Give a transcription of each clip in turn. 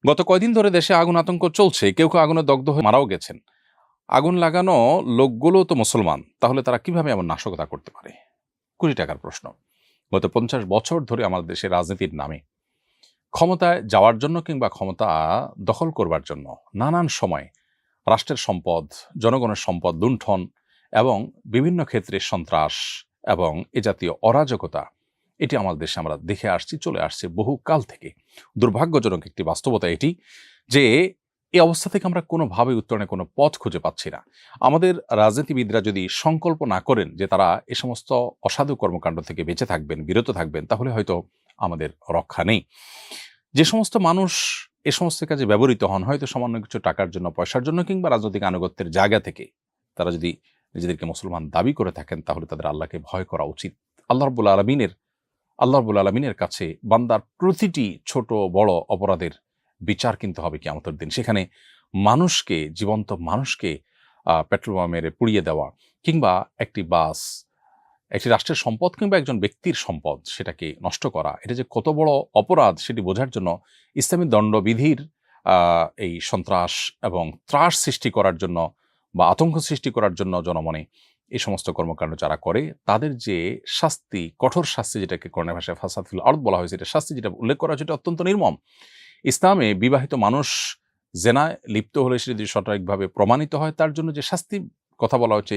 গত কয়দিন ধরে দেশে আগুন আতঙ্ক চলছে। কেউ আগুনে দগ্ধ হয়ে মারাও গেছেন। আগুন লাগানো লোকগুলো তো মুসলমান, তাহলে তারা কিভাবে এমন নাশকতা করতে পারে? কোটি টাকার প্রশ্ন। গত ৫০ বছর ধরে আমাদের দেশের রাজনীতির নামে ক্ষমতায় যাওয়ার জন্য কিংবা ক্ষমতা দখল করবার জন্য নানান সময় রাষ্ট্রের সম্পদ, জনগণের সম্পদ লুণ্ঠন এবং বিভিন্ন ক্ষেত্রে সন্ত্রাস এবং এ জাতীয় অরাজকতা, এটি আমাদের দেশে আমরা দেখে আসছি, চলে আসছে বহুকাল থেকে। দুর্ভাগ্যজনক একটি বাস্তবতা এটি যে এই অবস্থা থেকে আমরা কোনোভাবে উত্তরণের কোনো পথ খুঁজে পাচ্ছি না। আমাদের রাজনীতিবিদরা যদি সংকল্প না করেন যে তারা এ সমস্ত অসাধু কর্মকাণ্ড থেকে বেঁচে থাকবেন, বিরত থাকবেন, তাহলে হয়তো আমাদের রক্ষা নেই। যে সমস্ত মানুষ এ সমস্ত কাজে ব্যবহৃত হন, হয়তো সামান্য কিছু টাকার জন্য, পয়সার জন্য কিংবা রাজনৈতিক আনুগত্যের জায়গা থেকে, তারা যদি নিজেদেরকে মুসলমান দাবি করে থাকেন, তাহলে তাদের আল্লাহকে ভয় করা উচিত। আল্লাহ রাব্বুল আলামিনের কাছে বান্দার প্রতিটি ছোট বড় অপরাধের বিচার কিন্তু হবে কিয়ামতের দিন। সেখানে মানুষকে, জীবন্ত মানুষকে পেট্রোল বোমা মেরে পুড়িয়ে দেওয়া কিংবা একটি বাস, একটি রাষ্ট্রের সম্পদ কিংবা একজন ব্যক্তির সম্পদ সেটাকে নষ্ট করা, এটা যে কত বড় অপরাধ সেটি বোঝার জন্য ইসলামী দণ্ডবিধির এই সন্ত্রাস এবং ত্রাস সৃষ্টি করার জন্য বা আতঙ্ক সৃষ্টি করার জন্য জনমনে এই সমস্ত কর্মকাণ্ড যারা করে, তাদের যে শাস্তি, কঠোর শাস্তি, যেটাকে কোরআনের ভাষায় ফাসাদ ফিল আরদ বলা হয়েছে, এটা শাস্তি যেটা উল্লেখ করা হয়েছে, এটা অত্যন্ত নির্মম। ইসলামে বিবাহিত মানুষ জেনায় লিপ্ত হলে সে যদি সঠিকভাবে প্রমাণিত হয়, তার জন্য যে শাস্তি কথা বলা হয়েছে,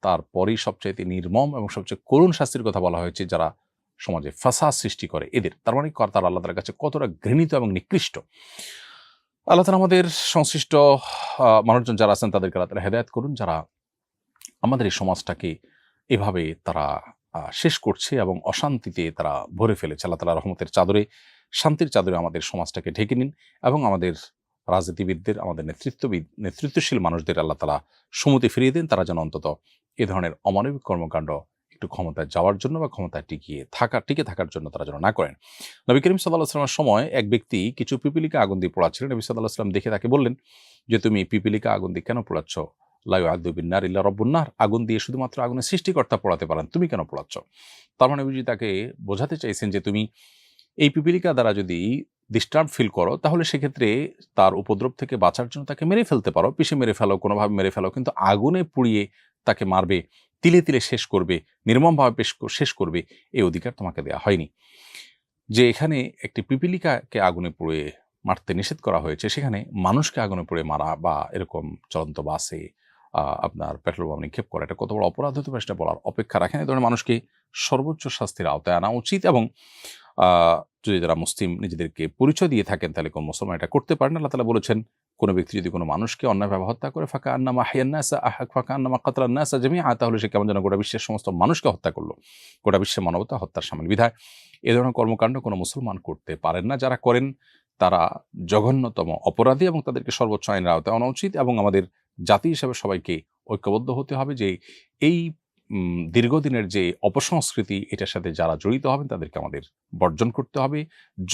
তারপরেই সবচাইতে নির্মম এবং সবচেয়ে করুণ শাস্তির কথা বলা হয়েছে যারা সমাজে ফাসাদ সৃষ্টি করে এদের। তার মানে তারা আল্লাহ তাআলার কাছে কতটা ঘৃণিত এবং নিকৃষ্ট। আল্লাহ তাআলা আমাদের সংশ্লিষ্ট মানুষজন যারা আছেন তাদেরকে আল্লাহ তাআলা হেদায়েত করুন, যারা আমাদের এই সমাজটাকে এভাবে তারা শেষ করছে এবং অশান্তিতে তারা ভরে ফেলেছে। আল্লাহ তাআলা রহমতের চাদরে, শান্তির চাদরে আমাদের সমাজটাকে ঢেকে নিন এবং আমাদের রাজনীতিবিদদের, আমাদের নেতৃত্বশীল মানুষদের আল্লাহ তাআলা সুমতি ফিরিয়ে দিন। তারা যেন অন্তত এ ধরনের অমানবিক কর্মকাণ্ড একটু ক্ষমতায় যাওয়ার জন্য বা ক্ষমতায় টিকে থাকার জন্য তারা যেন না করেন। নবী করিম সাল্লাল্লাহু আলাইহি ওয়াসাল্লামের সময় এক ব্যক্তি কিছু পিপীলিকা আগুন দিয়ে পোড়াচ্ছিলেন। নবী সাল্লাল্লাহু আলাইহি ওয়াসাল্লাম দেখে তাকে বললেন যে, "তুমি পিপীলিকা আগুন দিয়ে কেন পোড়াচ্ছ? লা ইউআযযিবু বিন-নার ইল্লা রাব্বুন নার। আগুন দিয়ে শুধুমাত্র আগুনের সৃষ্টিকর্তা পোড়াতে পারেন, তুমি কেন পোড়াচ্ছ?" তার মানে নবীজি তাকে বোঝাতে চাইছেন যে তুমি এই পিপীলিকা দ্বারা যদি ডিস্টার্ব ফিল করো, তাহলে সেক্ষেত্রে তার উপদ্রব থেকে বাঁচার জন্য তাকে মেরে ফেলতে পারো, পিষে মেরে ফেলো, কোনোভাবে মেরে ফেলো, কিন্তু আগুনে পুড়িয়ে তাকে মারবে, তিলে তিলে শেষ করবে, নির্মমভাবে শেষ করবে, এই অধিকার তোমাকে দেওয়া হয়নি। যে এখানে একটি পিপীলিকাকে আগুনে পুড়ে মারতে নিষেধ করা হয়েছে, সেখানে মানুষকে আগুনে পুড়ে মারা বা এরকম চলন্ত বাসে আপনার পেট্রোল বোমা নিক্ষেপ করা, এটা কত বড় অপরাধ হতে পারে সেটা বলার অপেক্ষা রাখেন। এই ধরনের মানুষকে সর্বোচ্চ শাস্তির আওতায় আনা উচিত এবং যদি যারা মুসলিম নিজেদেরকে পরিচয় দিয়ে থাকেন, তাহলে কোন মুসলমান এটা করতে পারেন। আল্লাহ তাআলা বলেছেন, কোনো ব্যক্তি যদি কোনো মানুষকে অন্যায়ভাবে হত্যা করে, ফাকান্নামা কাতলান নাসা জামিআ, তাহলে সে কেমন যেন গোটা বিশ্বের সমস্ত মানুষকে হত্যা করলো। গোটা বিশ্বের মানবতা হত্যার শামিল। বিধায় এ ধরনের কর্মকাণ্ড কোনো মুসলমান করতে পারেন না। যারা করেন তারা জঘন্যতম অপরাধী এবং তাদেরকে সর্বোচ্চ আইনের আওতায় আনা উচিত এবং আমাদের জাতি হিসেবে সবাইকে ঐক্যবদ্ধ হতে হবে যে এই দীর্ঘদিনের যে অপসংস্কৃতি, এটার সাথে যারা জড়িত হবেন তাদেরকে আমাদের বর্জন করতে হবে।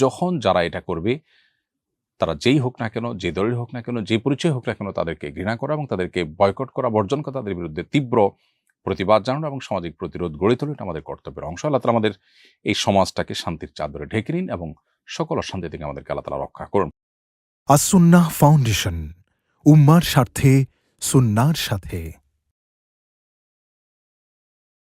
যখন যারা এটা করবে, তারা যেই হোক না কেন, যে দলের হোক না কেন, যে পরিচয় হোক না কেন, তাদেরকে ঘৃণা করা এবং তাদেরকে বয়কট করা, বর্জন করা, তাদের বিরুদ্ধে তীব্র প্রতিবাদ জানানো এবং সামাজিক প্রতিরোধ গড়ে তোলা, এটা আমাদের কর্তব্যের অংশ। আল্লাহ তাআলা আমাদের এই সমাজটাকে শান্তির চাদরে ঢেকে নিন এবং সকল অশান্তি থেকে আমাদেরকে আল্লাহ তাআলা রক্ষা করুন। আস-সুন্নাহ ফাউন্ডেশন, উম্মার স্বার্থে, সুন্নাহর সাথে।